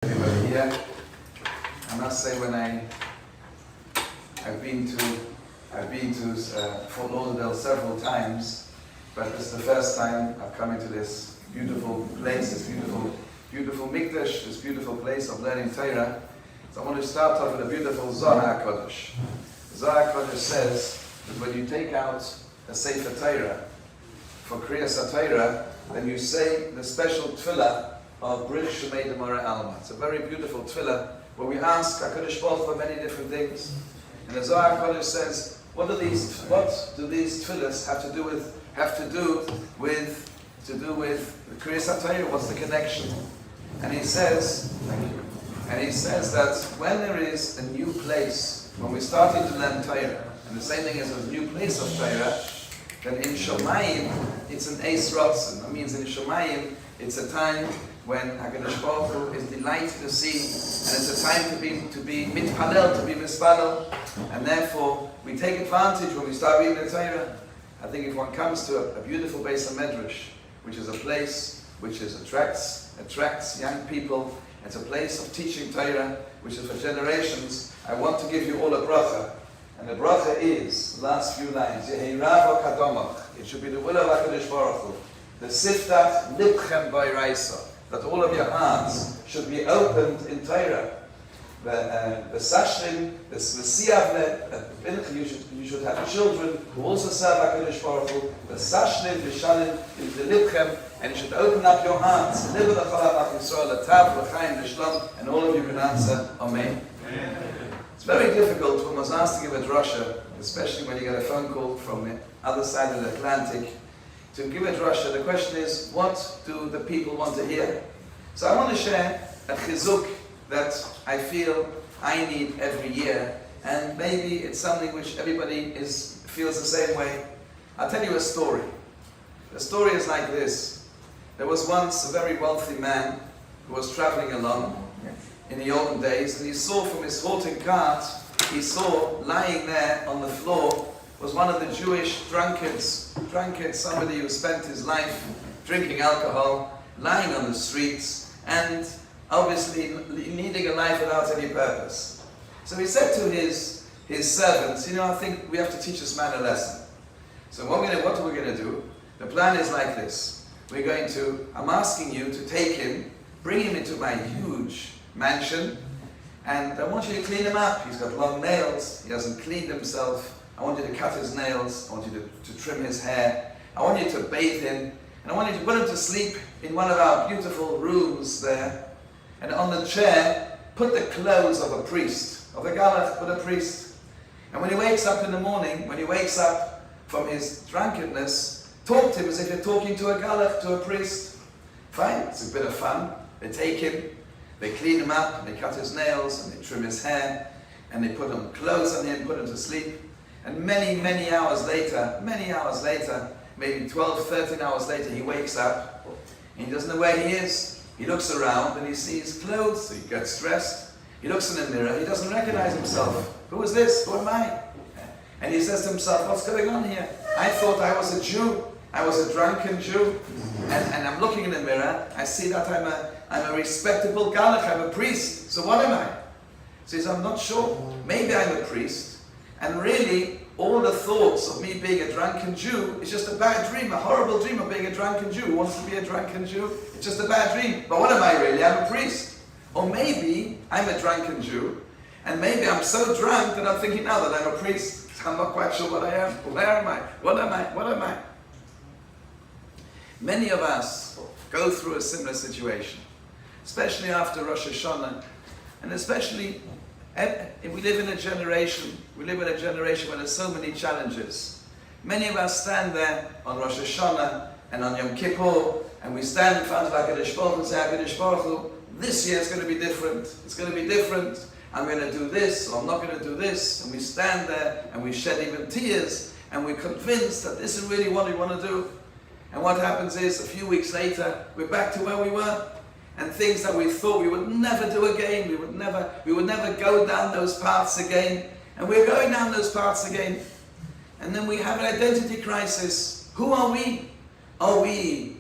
Everybody here. I must say, when I've been to Fort Lauderdale several times, but this is the first time I've come into this beautiful place, this beautiful mikdash, this beautiful place of learning Torah. So I want to start off with a beautiful Zohar Kodesh. Zohar Kodesh says that when you take out a Sefer Torah for Kriyas HaTorah, then you say the special tefillah of Brich Shemei Demora Alma. It's a very beautiful tefillah where we ask HaKadosh Baruch Hu for many different things. And the Zohar Kodesh says, what do these tefillahs have to do with the Kriyas HaTorah? What's the connection? And he says, that when there is a new place, when we're starting to learn Torah, and the same thing is a new place of Torah, then in Shomayim, it's an Eis Rotzen. That means in Shomayim, it's a time when HaKadosh Baruch Hu is delighted to see, and it's a time to be mitpalel, to be mispalel, and therefore we take advantage when we start reading the Torah. I think if one comes to a beautiful Beis HaMedrash, which is a place which attracts young people, it's a place of teaching Torah, which is for generations. I want to give you all a bracha, and the bracha is the last few lines. Yehi ravo kadomach. It should be the will of HaKadosh Baruch Hu. The siftat libchem b'iraisa. That all of your hearts should be opened in Torah. The sashrim, the siyavne, you should have children who also serve HaKadosh Baruch Hu. The sashrim, the shalim, the libchem, and you should open up your hearts. And all of you can answer, Amen. It's very difficult when one's asked to give a drasha, especially when you get a phone call from the other side of the Atlantic, to give a drasha. The question is, what do the people want to hear? So I want to share a chizuk that I feel I need every year, and maybe it's something which everybody feels the same way. I'll tell you a story. The story is like this. There was once a very wealthy man who was traveling along in the olden days, and he saw from his halting cart, he saw lying there on the floor was one of the Jewish drunkards, somebody who spent his life drinking alcohol, lying on the streets, and obviously leading a life without any purpose. So he said to his servants, I think we have to teach this man a lesson. So what are we going to do? The plan is like this. I'm asking you to take him, bring him into my huge mansion, and I want you to clean him up. He's got long nails, he hasn't cleaned himself. I want you to cut his nails, I want you to trim his hair, I want you to bathe him, and I want you to put him to sleep in one of our beautiful rooms there. And on the chair, put the clothes of a priest, of a galach, put a priest. And when he wakes up in the morning, when he wakes up from his drunkenness, talk to him as if you're talking to a galach, to a priest. Fine, it's a bit of fun. They take him, they clean him up, and they cut his nails, and they trim his hair, and they put on clothes on him, put him to sleep. And many hours later, maybe 12, 13 hours later, he wakes up, and he doesn't know where he is. He looks around, and he sees clothes, so he gets dressed. He looks in the mirror, he doesn't recognize himself. Who is this? Who am I? And he says to himself, what's going on here? I thought I was a Jew. I was a drunken Jew. And I'm looking in the mirror, I see that I'm a respectable galach, I'm a priest. So what am I? So he says, I'm not sure. Maybe I'm a priest. And really, all the thoughts of me being a drunken Jew is just a bad dream, a horrible dream of being a drunken Jew. Who wants to be a drunken Jew? It's just a bad dream. But what am I really? I'm a priest. Or maybe I'm a drunken Jew, and maybe I'm so drunk that I'm thinking now that I'm a priest. I'm not quite sure what I am. Where am I? What am I? What am I? Many of us go through a similar situation, especially after Rosh Hashanah, and especially we live in a generation where there's so many challenges. Many of us stand there on Rosh Hashanah and on Yom Kippur, and we stand in front of HaKadosh Baruch Hu and say, HaKadosh Baruch Hu, this year is going to be different. It's going to be different. I'm going to do this, or I'm not going to do this. And we stand there, and we shed even tears, and we're convinced that this is really what we want to do. And what happens is, a few weeks later, we're back to where we were. And things that we thought we would never do again, we would never go down those paths again, and we're going down those paths again. And then we have an identity crisis. Who are we? Are we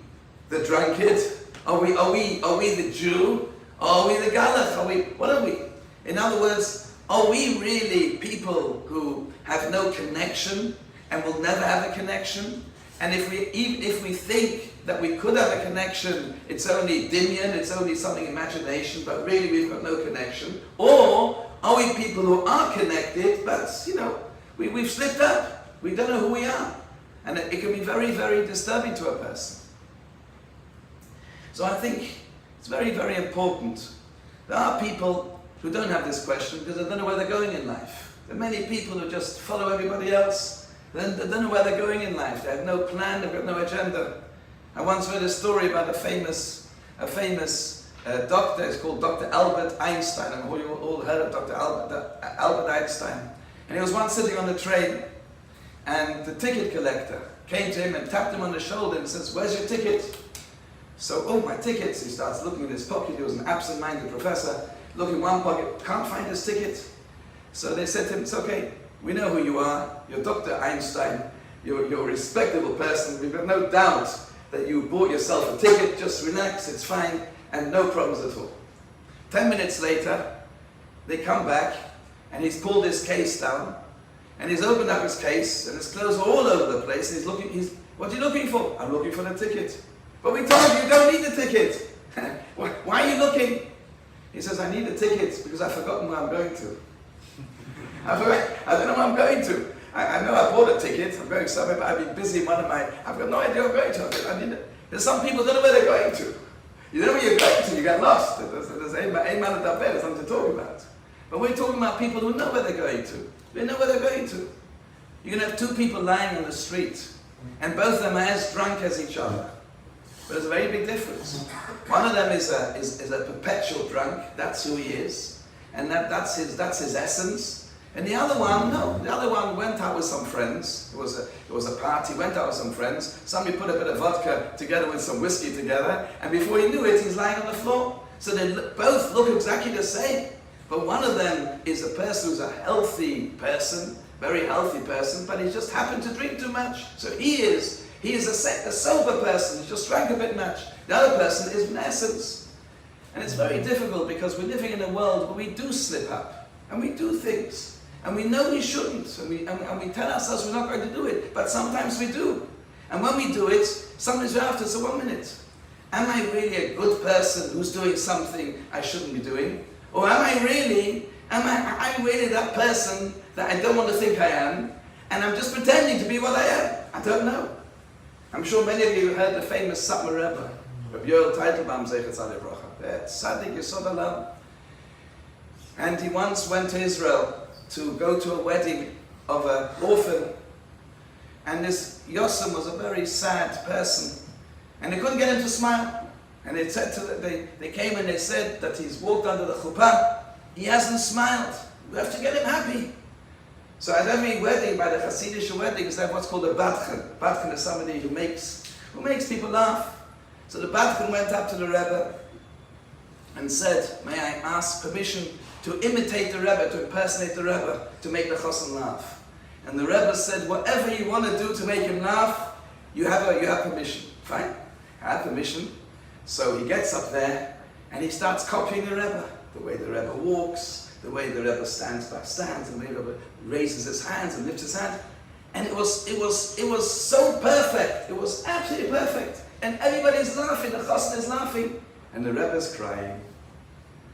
the drunkard? Are we the Jew? Are we the Galach? What are we? In other words, are we really people who have no connection and will never have a connection? And if we think that we could have a connection, it's only dimyan, it's only something imagination, but really we've got no connection? Or are we people who are connected, but we've slipped up, we don't know who we are? And it can be very, very disturbing to a person. So I think it's very, very important. There are people who don't have this question because they don't know where they're going in life. There are many people who just follow everybody else. They don't know where they're going in life. They have no plan, they've got no agenda. I once read a story about a famous doctor. It's called Dr. Albert Einstein. I'm sure you all heard of Dr. Albert Einstein. And he was once sitting on the train, and the ticket collector came to him and tapped him on the shoulder and says, "Where's your ticket?" So, "Oh, my tickets." He starts looking in his pocket. He was an absent-minded professor. Looking in one pocket, can't find his ticket. So they said to him, "It's okay. We know who you are. You're Dr. Einstein. You're a respectable person. We've got no doubt that you bought yourself a ticket. Just relax, it's fine, and no problems at all." 10 minutes later, they come back, and he's pulled his case down, and he's opened up his case, and his clothes are all over the place, and "What are you looking for?" "I'm looking for the ticket." "But we told you don't need the ticket." "Why are you looking?" He says, "I need a ticket because I've forgotten where I'm going to. I don't know where I'm going to. I know I bought a ticket, I'm going somewhere, but I've been busy I've got no idea where I'm going to. I need it." There's some people who don't know where they're going to. You don't know where you're going to, you get lost. There's a man up there, there's something to talk about. But we're talking about people who know where they're going to. They know where they're going to. You can have two people lying on the street, and both of them are as drunk as each other. But there's a very big difference. One of them is a perpetual drunk, that's who he is, and that's his essence. And the other one, no. The other one went out with some friends. It was a party, went out with some friends. Somebody put a bit of vodka together with some whiskey together, and before he knew it, he's lying on the floor. So they both look exactly the same. But one of them is a person who's a healthy person, very healthy person, but he just happened to drink too much. So he is a sober person, he just drank a bit much. The other person is in essence. And it's very difficult because we're living in a world where we do slip up, and we do things. And we know we shouldn't, and we tell ourselves we're not going to do it, but sometimes we do. And when we do it, sometimes we're after, so 1 minute. Am I really a good person who's doing something I shouldn't be doing? Or am I really that person that I don't want to think I am, and I'm just pretending to be what I am? I don't know. I'm sure many of you have heard the famous Satmar Rebbe, Rabbi Yoel Teitelbaum, Zeichet Tzaddik Livracha. Tzaddik Yesod Olam. And he once went to Israel to go to a wedding of an orphan, and this Yossam was a very sad person, and they couldn't get him to smile. And they said they came and they said that he's walked under the chuppah, he hasn't smiled. We have to get him happy. So at every wedding, by the Hasidic weddings, they have what's called a badchen. Badchen is somebody who makes people laugh. So the badchen went up to the Rebbe and said, "May I ask permission to imitate the Rebbe, to impersonate the Rebbe, to make the Chosn laugh?" And the Rebbe said, "Whatever you want to do to make him laugh, you have permission." Fine, I have permission. So he gets up there and he starts copying the Rebbe. The way the Rebbe walks, the way the Rebbe stands, and the way the Rebbe raises his hands and lifts his hands. And it was so perfect. It was absolutely perfect. And everybody's laughing, the Chosn is laughing, and the Rebbe's crying.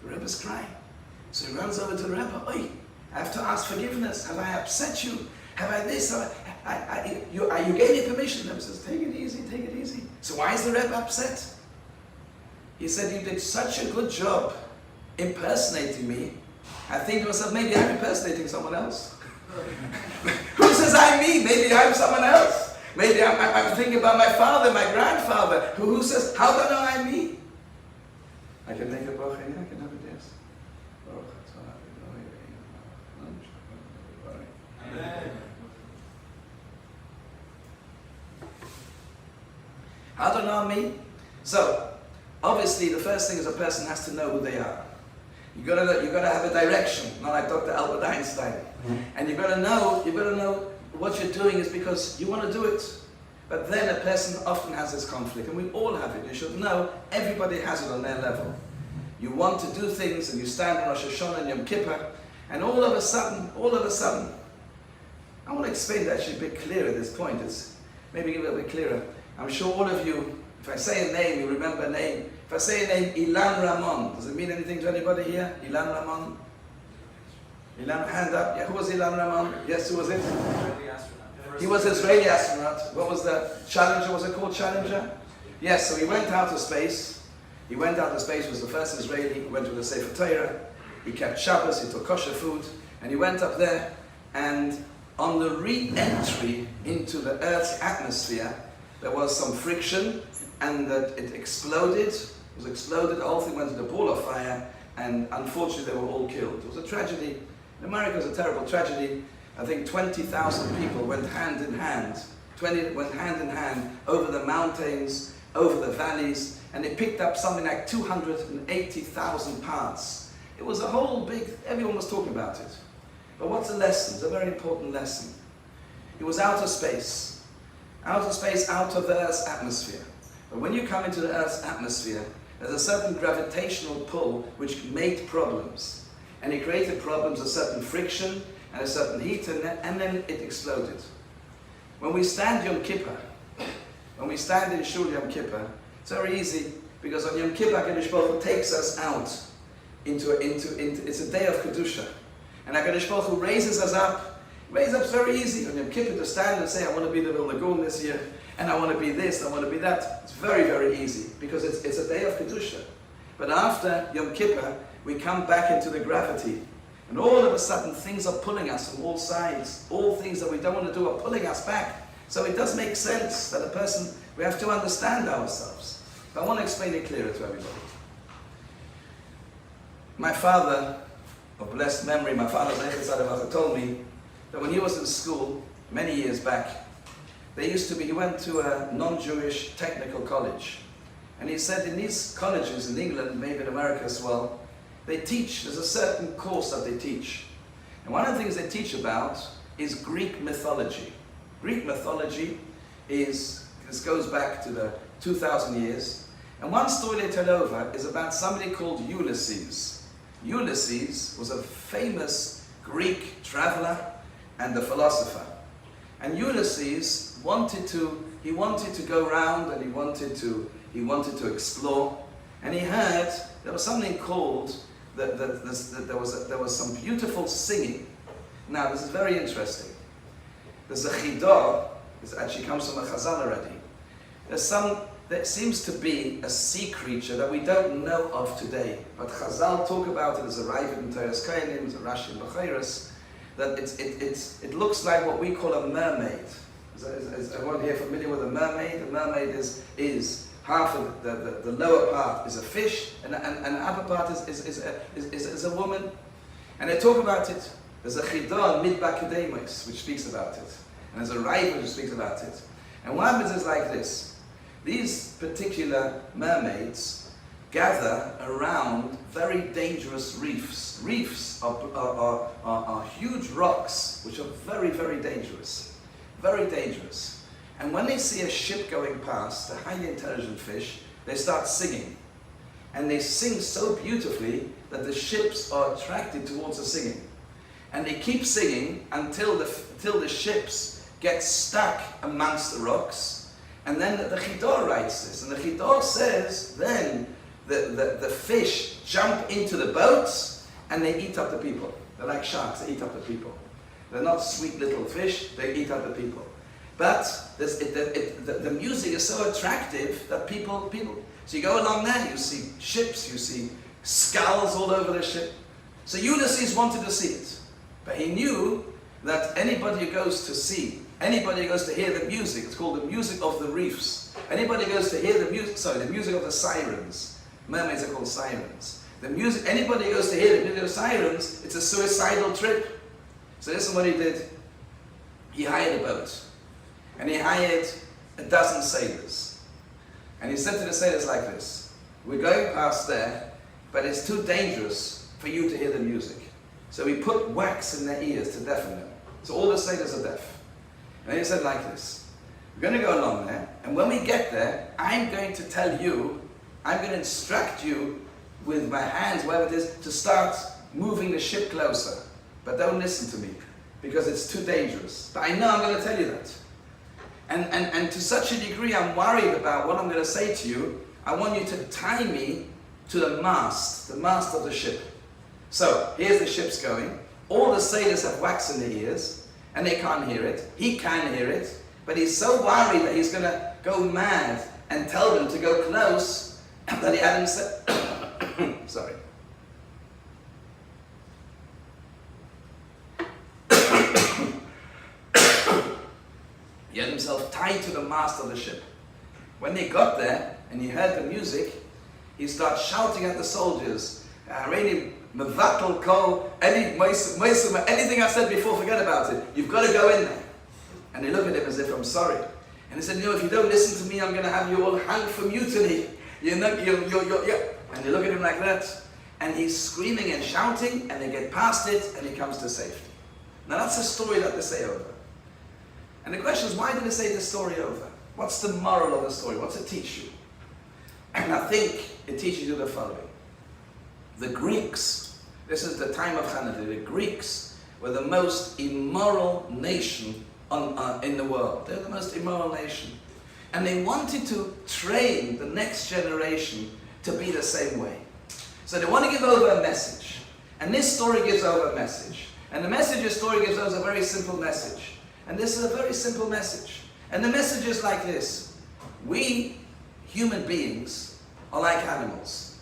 The Rebbe's crying. So he runs over to the Rebbe. "Oi, I have to ask forgiveness. Have I upset you? Have I this? You gave me permission." The Rebbe says, "Take it easy, take it easy." So why is the Rebbe upset? He said, "You did such a good job impersonating me. I think to myself, maybe I'm impersonating someone else." Who says I'm me? Maybe I'm someone else. Maybe I'm thinking about my father, my grandfather. Who says, how do I know I'm me? I can make a bracha here, I can have a yes. Amen. How do I know me? So, obviously, the first thing is a person has to know who they are. You gotta have a direction, not like Dr. Albert Einstein. And you gotta know what you're doing is because you want to do it. But then a person often has this conflict, and we all have it. You should know everybody has it on their level. you want to do things, and you stand on Rosh Hashanah and Yom Kippur, and all of a sudden, I want to explain that actually a bit clearer at this point. It's maybe a little bit clearer. I'm sure all of you, if I say a name, you remember a name. If I say a name, Ilan Ramon, does it mean anything to anybody here? Ilan Ramon? Ilan, hand up. Yeah, who was Ilan Ramon? Yes, who was it? Israeli astronaut. He was an Israeli astronaut. What was the Challenger? Was it called Challenger? Yes, so he went out of space. He went out of space, was the first Israeli. He went to the Sefer Torah. He kept Shabbos, he took kosher food, and he went up there, and on the re-entry into the Earth's atmosphere, there was some friction, and that it exploded. It was exploded, the whole thing went into a ball of fire, and unfortunately they were all killed. It was a tragedy. In America, it was a terrible tragedy. I think 20,000 people went hand in hand. 20 went hand in hand over the mountains, over the valleys, and they picked up something like 280,000 parts. It was a whole big, everyone was talking about it. But what's the lesson? It's a very important lesson. It was outer space, out of the Earth's atmosphere. But when you come into the Earth's atmosphere, there's a certain gravitational pull which made problems. And it created problems, a certain friction and a certain heat, and then it exploded. When we stand Yom Kippur, when we stand in Shul Yom Kippur, it's very easy, because on Yom Kippur, HaKadosh Baruch Hu takes us out into it's a day of Kedusha. And HaKadosh Baruch Hu raises us up. It's very easy on Yom Kippur to stand and say, I want to be the Lagoon this year, and I want to be this, I want to be that. It's very, very easy, because it's a day of Kedusha. But after Yom Kippur, we come back into the gravity. And all of a sudden, things are pulling us from all sides. All things that we don't want to do are pulling us back. So it does make sense that we have to understand ourselves. But I want to explain it clearer to everybody. My father, of blessed memory, my father told me that when he was in school, many years back, he went to a non-Jewish technical college. And he said in these colleges in England, maybe in America as well, there's a certain course that they teach. And one of the things they teach about is Greek mythology. Greek mythology this goes back to the 2,000 years. And one story they tell over is about somebody called Ulysses. Ulysses was a famous Greek traveler and a philosopher. And Ulysses wanted to go around, and he wanted to explore. And he heard there was something called that there was some beautiful singing. Now this is very interesting. There's a chidah. This actually comes from a Chazal already. There seems to be a sea creature that we don't know of today, but Chazal talk about it as a Ravid in Teres Kainim, as a Rashi in Bechayros, that it looks like what we call a mermaid. Is everyone here familiar with a mermaid? A mermaid is half of the lower part is a fish, and the upper part is a woman. And they talk about it. There's a chidah Midbar Kedemus which speaks about it, and there's a Ravid which speaks about it. And one of it is like this. These particular mermaids gather around very dangerous reefs. Reefs are huge rocks which are very, very dangerous. Very dangerous. And when they see a ship going past, a highly intelligent fish, they start singing. And they sing so beautifully that the ships are attracted towards the singing. And they keep singing until the ships get stuck amongst the rocks. And then the Chidah writes this, and the Chidah says, then the fish jump into the boats and they eat up the people. They're like sharks, they eat up the people. They're not sweet little fish, they eat up the people. But the music is so attractive that people, so you go along there, you see ships, you see skulls all over the ship. So Ulysses wanted to see it, but he knew that anybody who goes to see, anybody who goes to hear the music, it's called the music of the reefs. Anybody who goes to hear the music of the sirens. Mermaids are called sirens. Anybody who goes to hear the music of sirens, it's a suicidal trip. So this is what he did. He hired a boat. And he hired a dozen sailors. And he said to the sailors like this, we're going past there, but it's too dangerous for you to hear the music. So he put wax in their ears to deafen them. So all the sailors are deaf. And he said like this, we're going to go along there, and when we get there, I'm going to instruct you with my hands, whatever it is, to start moving the ship closer. But don't listen to me, because it's too dangerous. But I know I'm going to tell you that. And to such a degree I'm worried about what I'm going to say to you, I want you to tie me to the mast of the ship. So, here's the ship's going. All the sailors have wax in their ears, and they can't hear it. He can hear it, but he's so worried that he's going to go mad and tell them to go close, that he had himself, sorry. He had himself tied to the mast of the ship. When they got there, and he heard the music, he starts shouting at the soldiers, really, mevatel kol, anything I said before, forget about it. You've got to go in there. And they look at him as if, I'm sorry. And he said, if you don't listen to me, I'm going to have you all hanged for mutiny. And they look at him like that. And he's screaming and shouting, and they get past it, and he comes to safety. Now that's a story that they say over. And the question is, why did they say the story over? What's the moral of the story? What's it teach you? And I think it teaches you the following. The Greeks, this is the time of Hanukkah, the Greeks were the most immoral nation in the world. They're the most immoral nation. And they wanted to train the next generation to be the same way. So they want to give over a message. And this story gives over a message. And the message of the story gives us a very simple message. And this is a very simple message. And the message is like this. We, human beings, are like animals.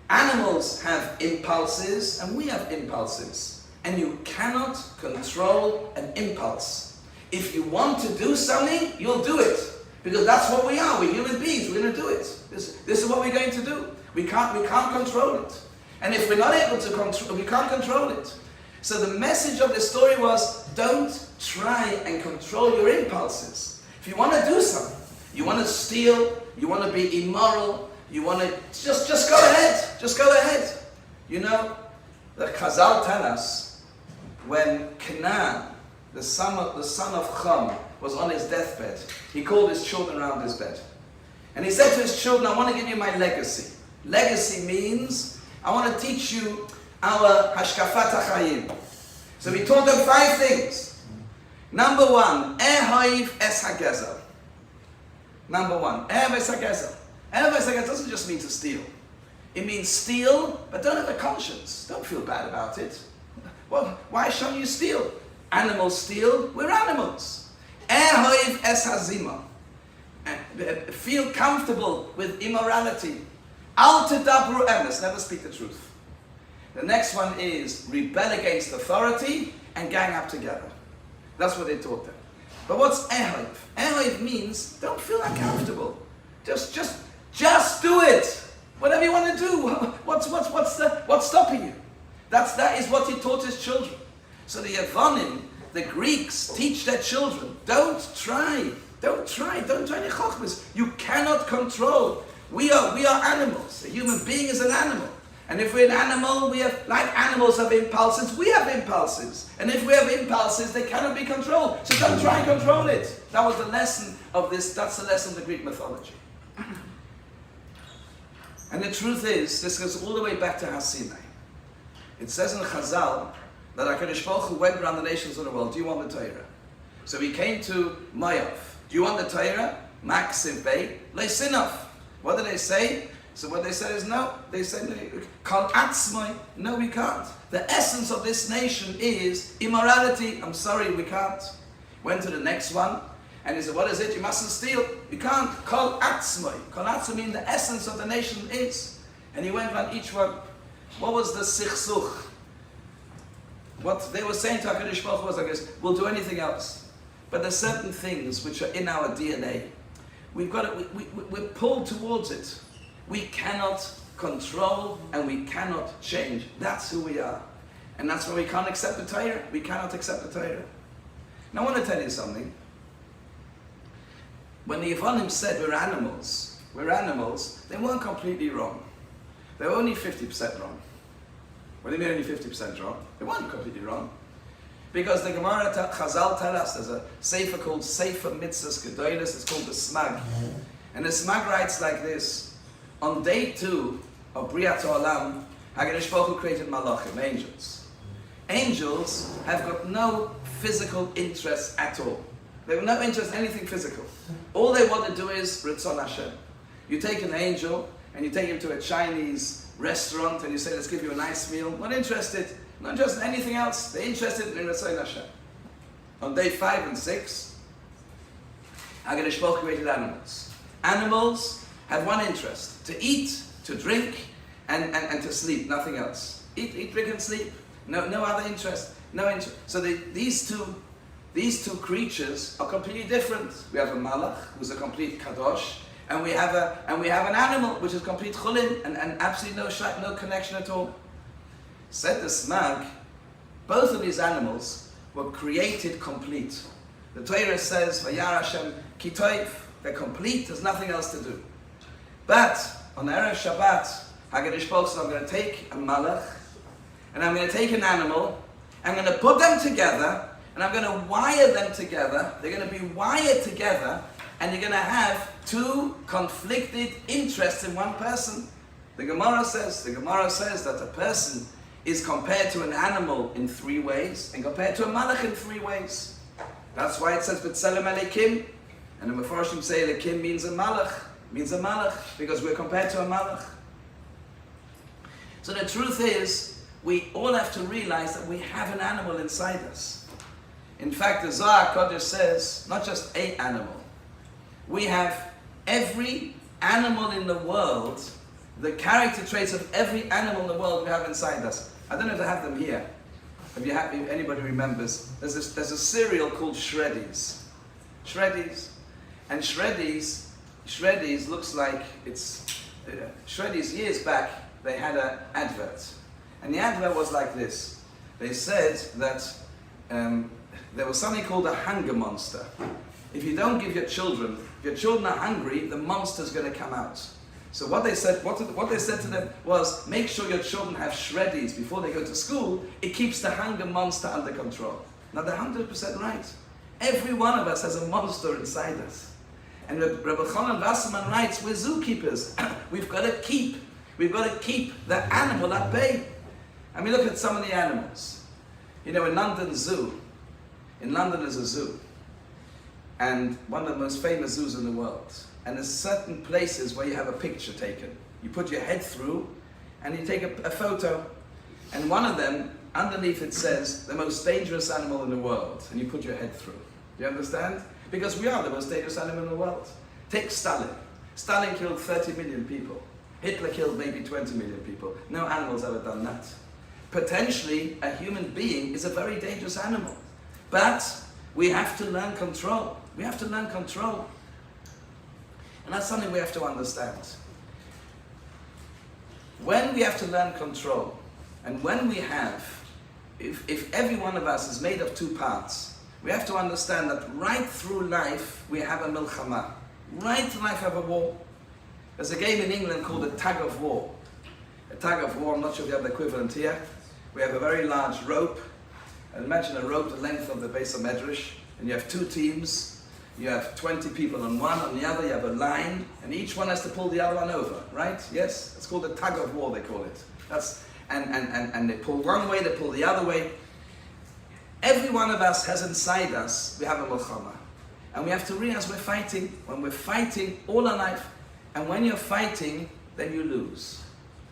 Animals have impulses, and we have impulses. And you cannot control an impulse. If you want to do something, you'll do it. Because that's what we are. We're human beings. We're going to do it. This is what we're going to do. We can't control it. And if we're not able to control, we can't control it. So the message of the story was, don't try and control your impulses. If you want to do something, you want to steal, you want to be immoral, you want to, just go ahead. Just go ahead. You know, the Chazal tell us, when Canaan, the son of Ham, was on his deathbed, he called his children around his bed. And he said to his children, I want to give you my legacy. Legacy means, I want to teach you our hashkafat hachayim. So we taught them 5 things. Number 1, ehoiv es hagezel. Number 1, ehoiv es hagezel. Ehoiv es hagezel doesn't just mean to steal. It means steal, but don't have a conscience. Don't feel bad about it. Well, why shouldn't you steal? Animals steal, we're animals. Ehoiv es hazima. Feel comfortable with immorality. Al tedabru emes, never speak the truth. The next one is rebel against authority and gang up together. That's what they taught them. But what's ehoiv? Ehoiv means don't feel uncomfortable. Just do it. Whatever you want to do. What's stopping you? That is what he taught his children. So the Yevonim, the Greeks, teach their children, don't try any chokhmas. You cannot control. We are animals. A human being is an animal. And if we're an animal, we have, like animals have impulses, we have impulses. And if we have impulses, they cannot be controlled. So don't try and control it. That was the lesson of this, that's the lesson of the Greek mythology. And the truth is, this goes all the way back to Har Sinai. It says in Chazal that HaKadosh Baruch Hu went around the nations of the world, do you want the Torah? So he came to Moav. Do you want the Torah? Maxim Bey, Leisinov. What did they say? So what they said is no. They said, Kol atzmai, no, we can't. The essence of this nation is immorality. I'm sorry, we can't. Went to the next one, and he said, what is it? You mustn't steal. You can't. Kol atzmai. Kol atzmai means the essence of the nation is. And he went around each one. What was the sichsuch? What they were saying to HaKadosh Baruch Hu was, I guess, we'll do anything else. But there's certain things which are in our DNA. We've got to, we're pulled towards it. We cannot control and we cannot change. That's who we are. And that's why we can't accept the Torah. We cannot accept the Torah. Now I want to tell you something. When the Yevonim said we're animals, they weren't completely wrong. They were only 50% wrong. What do you mean only 50% wrong? They weren't completely wrong. Because the Gemara Chazal tell us, there's a sefer called Sefer Mitzvahs Gedolos, it's called the Smag. And the Smag writes like this, on day 2 of Briat Olam, HaKadosh Baruch Hu created Malachim, angels. Angels have got no physical interest at all. They have no interest in anything physical. All they want to do is Ritzon Hashem. You take an angel and you take him to a Chinese restaurant and you say, let's give you a nice meal. Not interested. Not interested in anything else. They're interested in Ritzon Hashem. On day 5 and 6, HaKadosh Baruch Hu created animals. Animals have one interest: to eat, to drink, and to sleep. Nothing else. Eat, drink, and sleep. No other interest. No interest. So these two creatures are completely different. We have a malach who's a complete kadosh, and we have an animal which is complete chulin and absolutely no connection at all. Said the Smag, both of these animals were created complete. The Torah says, "Vayar Hashem ki toiv," they're complete. There's nothing else to do. But on Erev Shabbat, HaKadosh Baruch Hu said, I'm going to take a malach, and I'm going to take an animal, I'm going to put them together, and I'm going to wire them together. They're going to be wired together, and you're going to have two conflicted interests in one person. The Gemara says that a person is compared to an animal in 3 ways, and compared to a malach in 3 ways. That's why it says B'Tselem Elikim, and the Mefarshim say Elikim means a malach, because we're compared to a malach. So the truth is, we all have to realize that we have an animal inside us. In fact, the Zohar Kodesh says, not just a animal. We have every animal in the world, the character traits of every animal in the world we have inside us. I don't know if I have them here. If anybody remembers, there's a cereal called Shreddies. And Shreddies looks like it's... Shreddies, years back, they had an advert. And the advert was like this. They said that there was something called a hunger monster. If you don't give your children, if your children are hungry, the monster's going to come out. So what they said to them was, make sure your children have Shreddies before they go to school. It keeps the hunger monster under control. Now they're 100% right. Every one of us has a monster inside us. And Rabbi Chanan Wasserman writes, we're zookeepers. We've got to keep the animal at bay. I mean, look at some of the animals. You know, in London there's a zoo. And one of the most famous zoos in the world. And there's certain places where you have a picture taken. You put your head through and you take a photo. And one of them, underneath it says, the most dangerous animal in the world. And you put your head through. Do you understand? Because we are the most dangerous animal in the world. Take Stalin. Stalin killed 30 million people. Hitler killed maybe 20 million people. No animal's ever done that. Potentially, a human being is a very dangerous animal. But we have to learn control. We have to learn control. And that's something we have to understand. When we have to learn control, and when we have, if every one of us is made of 2 parts, we have to understand that right through life we have a milchama. Right through life we have a war. There's a game in England called a tug of war. A tug of war, I'm not sure if you have the equivalent here. We have a very large rope. And imagine a rope the length of the base of Medrash, and you have 2 teams. You have 20 people on one, on the other you have a line, and each one has to pull the other one over, right? Yes? It's called a tug of war, they call it. And they pull one way, they pull the other way. Every one of us has inside us, we have a milchama. And we have to realize we're fighting. When we're fighting all our life, and when you're fighting, then you lose.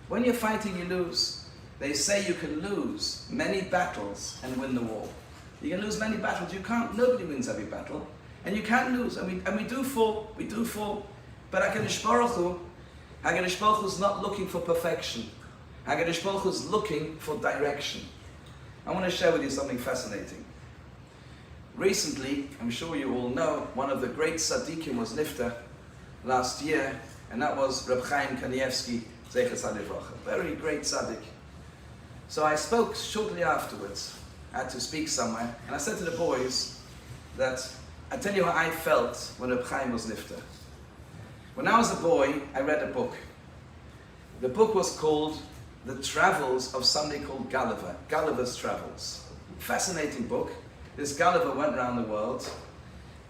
When you're fighting, you lose. They say you can lose many battles and win the war. You can lose many battles, you can't. Nobody wins every battle. And you can lose, and we do fall, but HaKadosh Baruch Hu is not looking for perfection. HaKadosh Baruch Hu is looking for direction. I want to share with you something fascinating. Recently, I'm sure you all know, one of the great tzaddikim was nifta last year, and that was Reb Chaim Kanievsky, Zecher Tzaddik. Very great tzaddik. So I spoke shortly afterwards. I had to speak somewhere, and I said to the boys that I tell you how I felt when Reb Chaim was nifta. When I was a boy, I read a book. The book was called The Travels of somebody called Gulliver, Gulliver's Travels. Fascinating book. This Gulliver went around the world,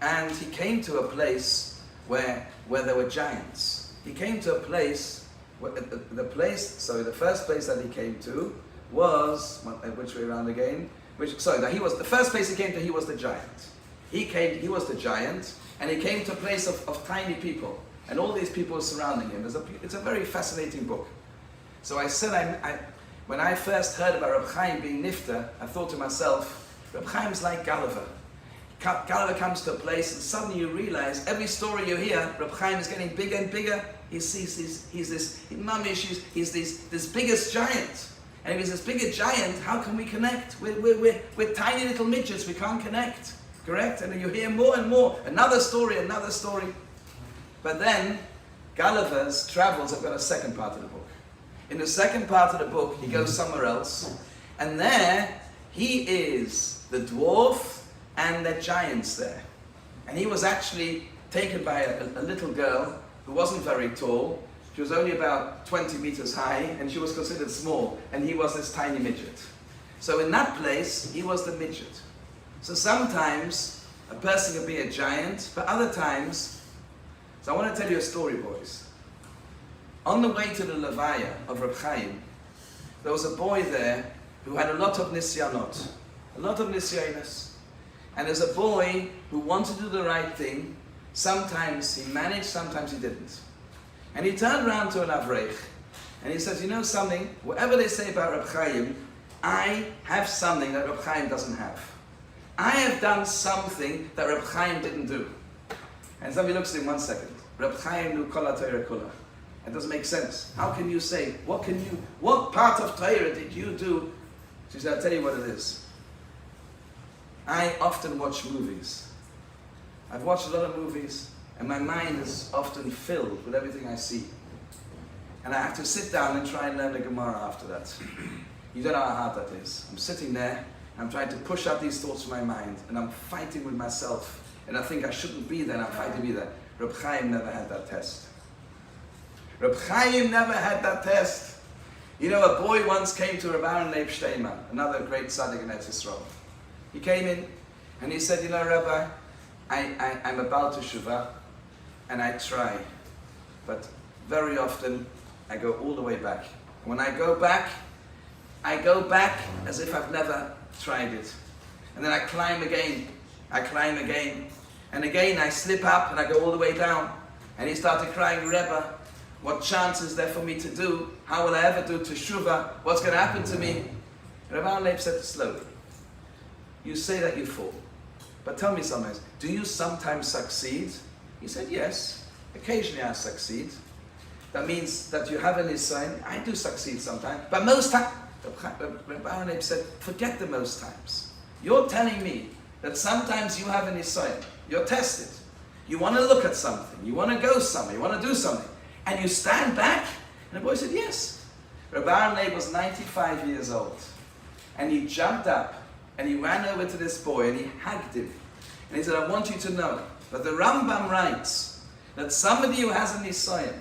and he came to a place where there were giants. He came to a place the first place that he came to was, which way around again? The first place he came to, he was the giant. He was the giant, and he came to a place of tiny people, and all these people surrounding him. It's a very fascinating book. So I said, when I first heard about Reb Chaim being nifter, I thought to myself, Reb Chaim's like Gulliver. Gulliver comes to a place, and suddenly you realize every story you hear, Reb Chaim is getting bigger and bigger. He's this mamish, he's this biggest giant. And if he's this bigger giant, how can we connect? We're tiny little midgets, we can't connect. Correct? And then you hear more and more, another story. But then, Gulliver's travels have got a second part of the book. In the second part of the book, he goes somewhere else, and there, he is the dwarf and the giants there. And he was actually taken by a little girl who wasn't very tall. She was only about 20 meters high, and she was considered small, and he was this tiny midget. So in that place, he was the midget. So sometimes a person can be a giant, but other times, so I want to tell you a story, boys. On the way to the Levaya of Reb Chaim, there was a boy there who had a lot of nisyanot, a lot of nisyanos. And there's a boy who wanted to do the right thing. Sometimes he managed, sometimes he didn't. And he turned around to an Avreich, and he says, you know something, whatever they say about Reb Chaim, I have something that Reb Chaim doesn't have. I have done something that Reb Chaim didn't do. And somebody looks at him 1 second. Reb Chaim knew kol ha-Torah kula. It doesn't make sense. How can you say, what part of Torah did you do? She said, I'll tell you what it is. I often watch movies. I've watched a lot of movies, and my mind is often filled with everything I see. And I have to sit down and try and learn the Gemara after that. You don't know how hard that is. I'm sitting there, I'm trying to push out these thoughts from my mind, and I'm fighting with myself. And I think I shouldn't be there, and I'm fighting to be there. Reb Chaim never had that test. Reb Chaim never had that test. You know, a boy once came to Reb Aaron Leib Steinman, another great tzaddik in Eretz Yisrael. He came in, and he said, you know, Rabbi, I'm about to shuvah, and I try, but very often I go all the way back. When I go back as if I've never tried it. And then I climb again, and again I slip up and I go all the way down. And he started crying, Rebbe, what chance is there for me to do? How will I ever do teshuvah? What's going to happen to me? Rabbi Leib said slowly, you say that you fall, but tell me something, do you sometimes succeed? He said, yes, occasionally I succeed. That means that you have an nisayon. I do succeed sometimes, but most times, Rabbi Leib said, forget the most times. You're telling me that sometimes you have an nisayon. You're tested. You want to look at something. You want to go somewhere. You want to do something. And you stand back? And the boy said, yes. Rabbi Leib was 95 years old. And he jumped up and he ran over to this boy and he hugged him. And he said, I want you to know that the Rambam writes that somebody who has a nisayon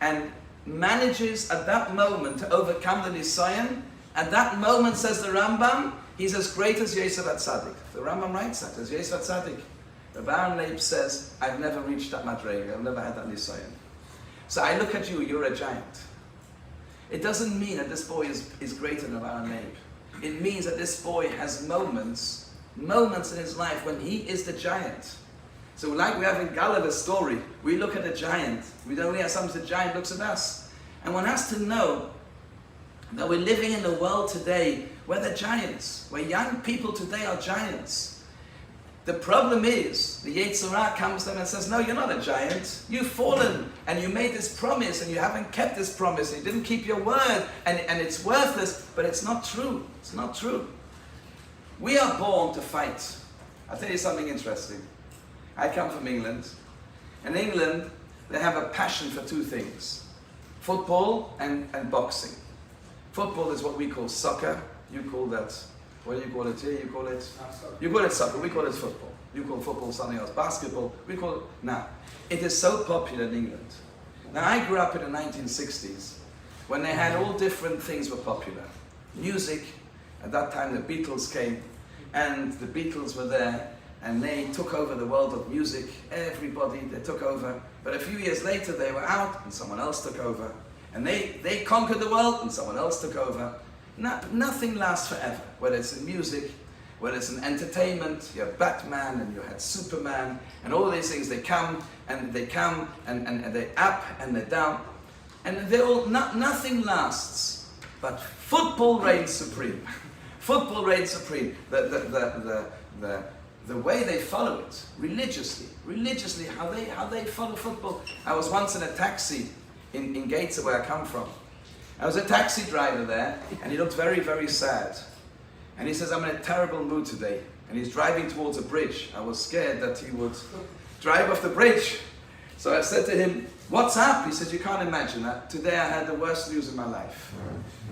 and manages at that moment to overcome the nisayon, at that moment, says the Rambam, he's as great as Yosef HaTzadik. The Rambam writes that, as Yosef HaTzadik. Rabbi Leib says, I've never reached that madrega, I've never had that nisayon. So I look at you, you're a giant. It doesn't mean that this boy is greater than Rabbi Leib. It means that this boy has moments in his life when he is the giant. So like we have in Gulliver's story, we look at a giant. We don't realize sometimes the giant looks at us. And one has to know that we're living in a world today where they're giants, where young people today are giants. The problem is, the Yetzer Hara comes to them and says, no, you're not a giant. You've fallen, and you made this promise, and you haven't kept this promise, and you didn't keep your word, and it's worthless, but it's not true. It's not true. We are born to fight. I'll tell you something interesting. I come from England. In England, they have a passion for two things. Football and boxing. Football is what we call soccer. You call that, what do you call it here? You call it soccer. We call it football. You call football something else. Basketball. We call it, now, it is so popular in England. Now, I grew up in the 1960s when they had all different things were popular. Music, at that time the Beatles came, and the Beatles were there, and they took over the world of music. Everybody, they took over. But a few years later, they were out, and someone else took over. And they conquered the world and someone else took over. Nothing lasts forever, whether it's in music, whether it's in entertainment. You have Batman and you had Superman and all these things. They come and they they're up and they're down. And they're all, nothing lasts, but football reigns supreme. Football reigns supreme. The way they follow it, religiously, how they follow football. I was once in a taxi in Gateshead, where I come from. I was a taxi driver there, and he looked very, very sad. And he says, I'm in a terrible mood today. And he's driving towards a bridge. I was scared that he would drive off the bridge. So I said to him, what's up? He says, you can't imagine that. Today I had the worst news in my life.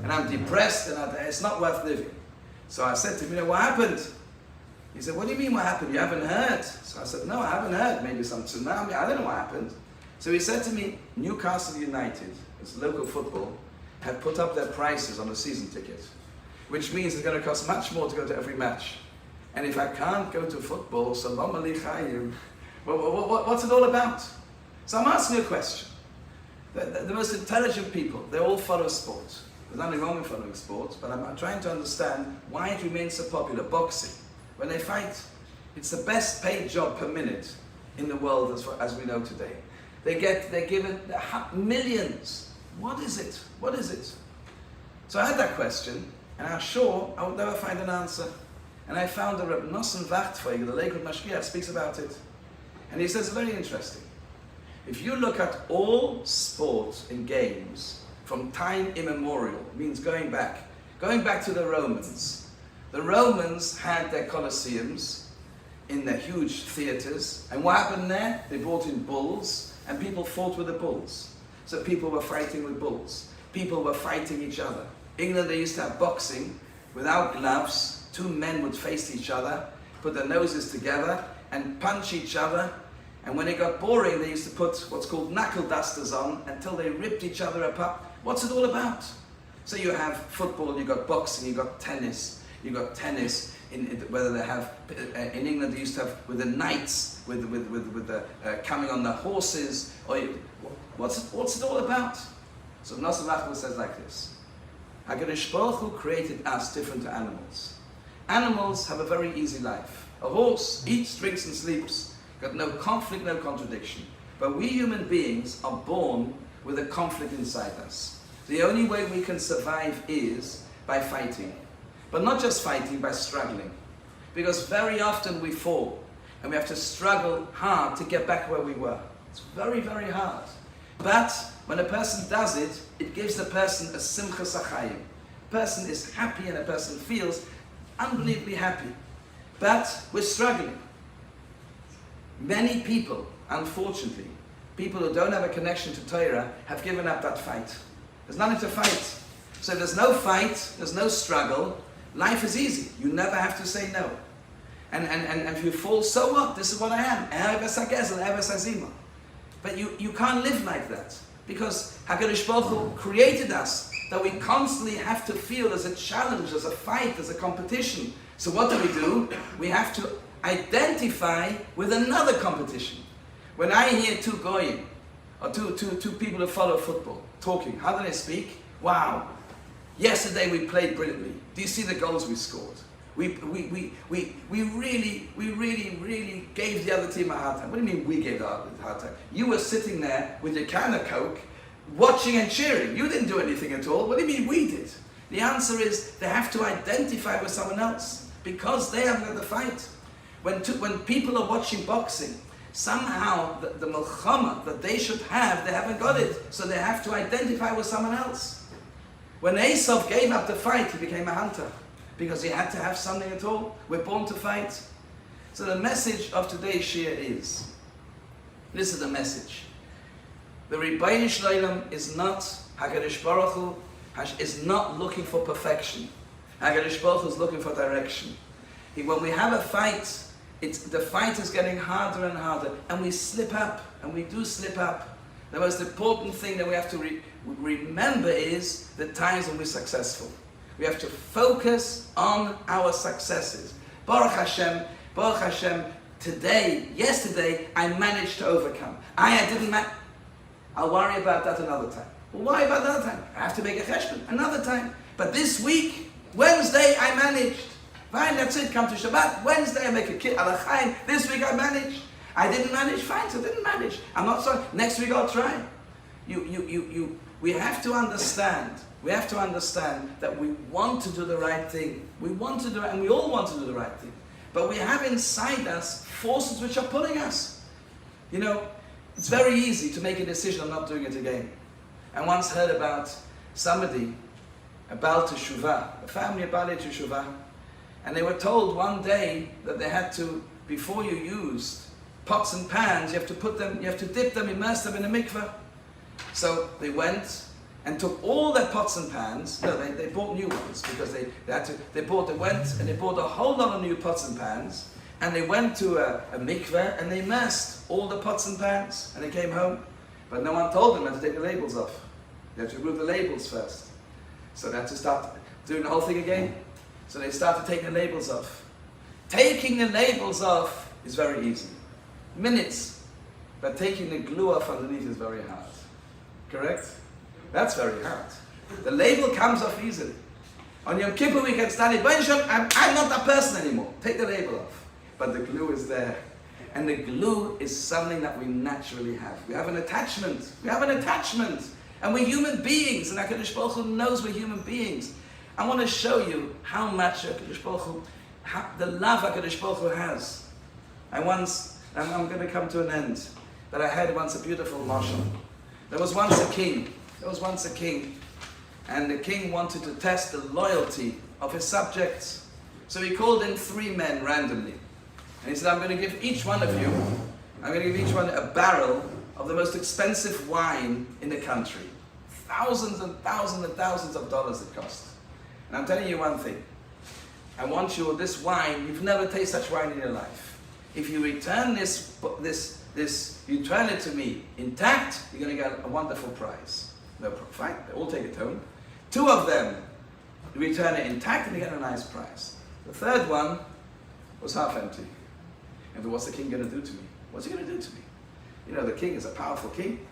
And I'm depressed, and it's not worth living. So I said to him, you know, what happened? He said, what do you mean what happened? You haven't heard? So I said, no, I haven't heard. Maybe some tsunami. I don't know what happened. So he said to me, Newcastle United, it's local football, have put up their prices on the season ticket, which means it's going to cost much more to go to every match. And if I can't go to football, salam aleichem, what's it all about? So I'm asking you a question. The most intelligent people, they all follow sport. There's nothing wrong with following sport, but I'm trying to understand why it remains so popular. Boxing, when they fight, it's the best paid job per minute in the world as we know today. They're given millions. What is it? What is it? So I had that question, and I was sure I would never find an answer. And I found the Reb Nosson Wachtfeger, the Lakewood Mashgiach, speaks about it. And he says, very interesting. If you look at all sports and games from time immemorial, means going back to the Romans. The Romans had their colosseums in their huge theaters. And what happened there? They brought in bulls, and people fought with the bulls. So people were fighting with bulls. People were fighting each other. England, they used to have boxing without gloves. Two men would face each other, put their noses together, and punch each other. And when it got boring, they used to put what's called knuckle dusters on until they ripped each other apart. What's it all about? So you have football, you've got boxing, you've got tennis. Whether they have in England, they used to have with the knights, with the coming on the horses. What's it all about? So Nosson Wachtfeger says like this: HaKadosh Baruch Hu created us different to animals. Animals have a very easy life. A horse eats, drinks, and sleeps. Got no conflict, no contradiction. But we human beings are born with a conflict inside us. The only way we can survive is by fighting. But not just fighting, by struggling. Because very often we fall, and we have to struggle hard to get back where we were. It's very, very hard. But when a person does it, it gives the person a simchas achayim. A person is happy and a person feels unbelievably happy. But we're struggling. Many people, unfortunately, people who don't have a connection to Torah, have given up that fight. There's nothing to fight. So if there's no fight, there's no struggle, life is easy. You never have to say no. And if you fall, so what? This is what I am. But you can't live like that. Because HaKadosh Baruch Hu created us that we constantly have to feel as a challenge, as a fight, as a competition. So what do? We have to identify with another competition. When I hear two goyim, or two people who follow football, talking, how do they speak? Wow, yesterday we played brilliantly. Do you see the goals we scored? We really gave the other team a hard time. What do you mean we gave the hard time? You were sitting there with your can of Coke, watching and cheering. You didn't do anything at all. What do you mean we did? The answer is they have to identify with someone else because they haven't got the fight. When people are watching boxing, somehow the milchama that they should have, they haven't got it. So they have to identify with someone else. When Esau gave up the fight, he became a hunter. Because he had to have something at all. We're born to fight. So the message of today's Shir is, this is the message. The Ribono Shel Olam is not, HaKadosh Baruch Hu is not looking for perfection. HaKadosh Baruch Hu is looking for direction. When we have a fight, the fight is getting harder and harder, and we slip up, and we do slip up. The most important thing that we have to remember is the times when we're successful. We have to focus on our successes. Baruch Hashem, yesterday, I managed to overcome. I didn't I'll worry about that another time. Well, why about another time? I have to make a cheshbon another time. But this week, Wednesday, I managed. Fine, that's it. Come to Shabbat. Wednesday, I make a kit alachayim. This week, I managed. I didn't manage. Fine, so I didn't manage. I'm not sorry. Next week, I'll try. We have to understand. We have to understand that we want to do the right thing. We want to do it, and we all want to do the right thing. But we have inside us forces which are pulling us. You know, it's very easy to make a decision of not doing it again. I once heard about somebody, a Baal Teshuvah, a family of Baal Teshuvah, and they were told one day that they had to, before you used pots and pans, you have to dip them, immerse them in a mikveh. So they went and took all their pots and pans. No, they bought new ones because they went and they bought a whole lot of new pots and pans, and they went to a mikveh and they immersed all the pots and pans, and they came home. But no one told them they had to take the labels off. They had to remove the labels first. So they had to start doing the whole thing again. So they started taking the labels off. Taking the labels off is very easy. Minutes. But taking the glue off underneath is very hard. Correct? That's very hard. The label comes off easily. On Yom Kippur we can stand it. I'm not that person anymore. Take the label off. But the glue is there. And the glue is something that we naturally have. We have an attachment. We have an attachment. And we're human beings. And HaKadosh Baruch Hu knows we're human beings. I want to show you how much HaKadosh Baruch Hu, the love HaKadosh Baruch Hu has. I'm going to come to an end. But I had once a beautiful mashal. There was once a king. And the king wanted to test the loyalty of his subjects. So he called in 3 men randomly. And he said, I'm going to give each one of you, a barrel of the most expensive wine in the country. Thousands and thousands and thousands of dollars it costs. And I'm telling you one thing. I want you, this wine, you've never tasted such wine in your life. If you return you turn it to me intact, you're going to get a wonderful prize. No, fine, they all take it home. 2 of them return it intact and they get a nice prize. The 3rd one was half empty. And what's the king going to do to me? What's he going to do to me? You know, the king is a powerful king,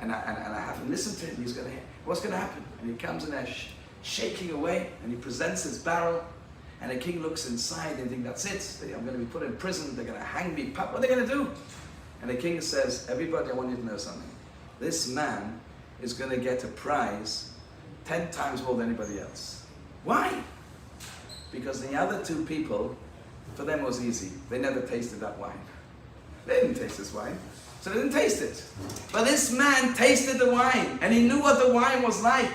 and I haven't listened to him. What's going to happen? And he comes in there shaking away, and he presents his barrel, and the king looks inside and thinks, that's it. I'm going to be put in prison. They're going to hang me. What are they going to do? And the king says, everybody, I want you to know something. This man is going to get a prize 10 times more than anybody else. Why? Because the other 2 people, for them it was easy. They never tasted that wine. They didn't taste this wine, so they didn't taste it. But this man tasted the wine, and he knew what the wine was like.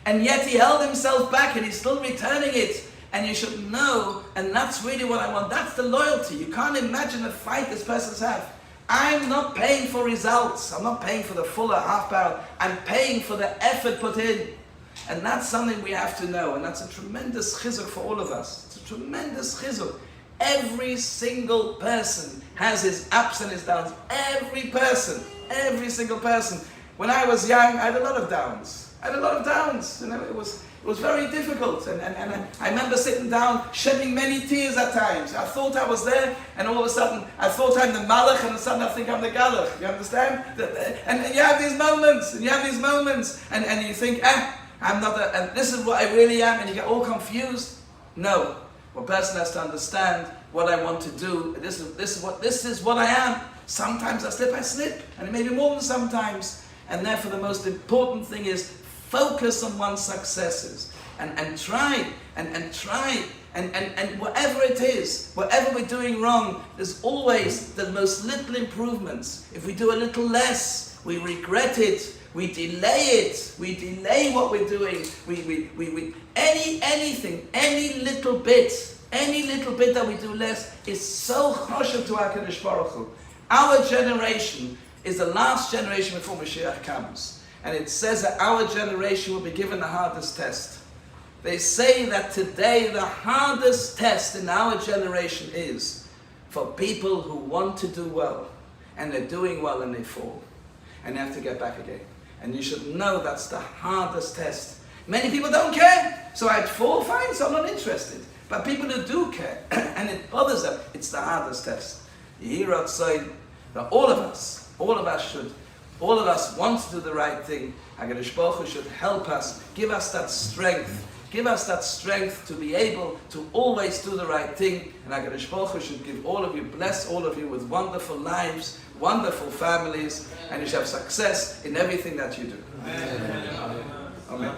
And yet he held himself back, and he's still returning it. And you should know, and that's really what I want. That's the loyalty. You can't imagine the fight this person's have. I'm not paying for results. I'm not paying for the fuller half barrel. I'm paying for the effort put in. And that's something we have to know. And that's a tremendous chizuk for all of us. It's a tremendous chizuk. Every single person has his ups and his downs. Every single person. When I was young, I had a lot of downs. You know, it was very difficult. And I remember sitting down, shedding many tears at times. I thought I was there, and all of a sudden, I thought I'm the Malach, and all of a sudden I think I'm the Galach. You understand? And you have these moments, and you think, I'm not and this is what I really am, and you get all confused. No. One person has to understand what I want to do. This is what I am. Sometimes I slip, and it may be more than sometimes. And therefore the most important thing is focus on one's successes and try and whatever it is, whatever we're doing wrong, there's always the most little improvements. If we do a little less, we regret it. We delay it. We delay what we're doing. Anything, any little bit that we do less is so choshev to HaKadosh Baruch Hu. Our generation is the last generation before Mashiach comes. And it says that our generation will be given the hardest test. They say that today the hardest test in our generation is for people who want to do well. And they're doing well and they fall. And they have to get back again. And you should know that's the hardest test. Many people don't care. So I'd fall, fine, so I'm not interested. But people who do care, and it bothers them, it's the hardest test. You hear outside that all of us should All of us want to do the right thing. HaKadosh Baruch Hu should help us, give us that strength. Give us that strength to be able to always do the right thing. And HaKadosh Baruch Hu should give all of you, bless all of you with wonderful lives, wonderful families, and you shall have success in everything that you do. Amen. Amen.